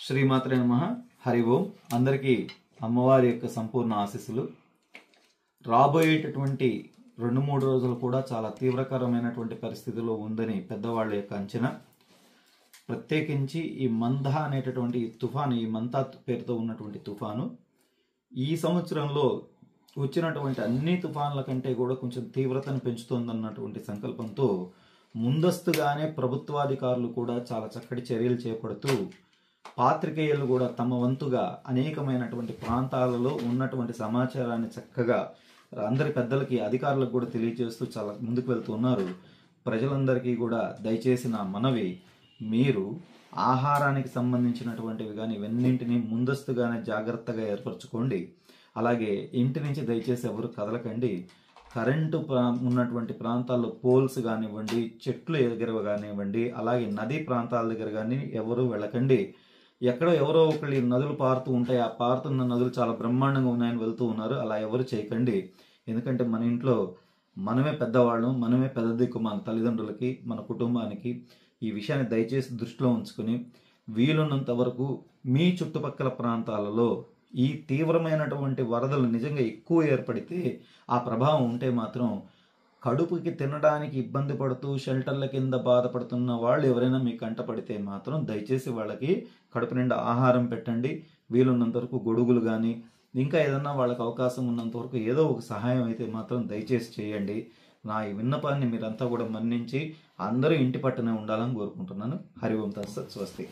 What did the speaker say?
శ్రీమాత్రే నమః. హరి ఓం. అందరికీ అమ్మవారి యొక్క సంపూర్ణ ఆశీస్సులు. రాబోయేటటువంటి 2-3 రోజులు కూడా చాలా తీవ్రకరమైనటువంటి పరిస్థితిలో ఉందని పెద్దవాళ్ళ యొక్క అంచనా. ప్రత్యేకించి ఈ మంద అనేటటువంటి తుఫాను, ఈ మంతా పేరుతో ఉన్నటువంటి తుఫాను ఈ సంవత్సరంలో వచ్చినటువంటి అన్ని తుఫాన్ల కంటే కూడా కొంచెం తీవ్రతను పెంచుతోందన్నటువంటి సంకల్పంతో ముందస్తుగానే ప్రభుత్వాధికారులు కూడా చాలా చక్కటి చర్యలు చేపడుతూ, పాత్రికేయులు కూడా తమ వంతుగా అనేకమైనటువంటి ప్రాంతాలలో ఉన్నటువంటి సమాచారాన్ని చక్కగా అందరి పెద్దలకి, అధికారులకు కూడా తెలియజేస్తూ చాలా ముందుకు వెళ్తున్నారు. ప్రజలందరికీ కూడా దయచేసి నా మనవి, మీరు ఆహారానికి సంబంధించినటువంటివి కానీ ఇవన్నింటినీ ముందస్తుగానే జాగ్రత్తగా ఏర్పరచుకోండి. అలాగే ఇంటి నుంచి దయచేసి ఎవరు కదలకండి. కరెంటు ఉన్నటువంటి ప్రాంతాల్లో పోల్స్ కానివ్వండి, చెట్లు దగ్గర కానివ్వండి, అలాగే నదీ ప్రాంతాల దగ్గర కానీ ఎవరు వెళ్ళకండి. ఎక్కడో ఎవరో ఒకళ్ళు నదులు పారుతూ ఉంటాయి, ఆ పారుతున్న నదులు చాలా బ్రహ్మాండంగా ఉన్నాయని వెళ్తూ ఉన్నారు. అలా ఎవరు చేయకండి. ఎందుకంటే మన ఇంట్లో మనమే పెద్దవాళ్ళం, మనమే పెద్ద దిక్కు మన తల్లిదండ్రులకి, మన కుటుంబానికి. ఈ విషయాన్ని దయచేసి దృష్టిలో ఉంచుకొని వీలున్నంత వరకు మీ చుట్టుపక్కల ప్రాంతాలలో ఈ తీవ్రమైనటువంటి వరదలు నిజంగా ఎక్కువ ఏర్పడితే, ఆ ప్రభావం ఉంటే మాత్రం కడుపుకి తినడానికి ఇబ్బంది పడుతూ షెల్టర్ల కింద బాధపడుతున్న వాళ్ళు ఎవరైనా మీకు కంటపడితే మాత్రం దయచేసి వాళ్ళకి కడుపు నిండా ఆహారం పెట్టండి. వీలున్నంత వరకు గొడుగులు కానీ ఇంకా ఏదన్నా వాళ్ళకి అవకాశం ఉన్నంత వరకు ఏదో ఒక సహాయం అయితే మాత్రం దయచేసి చేయండి. నా ఈ విన్నపాన్ని మీరంతా కూడా మన్నించి అందరూ ఇంటి పట్టునే ఉండాలని కోరుకుంటున్నాను. హరి ఓం తత్సత్. స్వస్తి.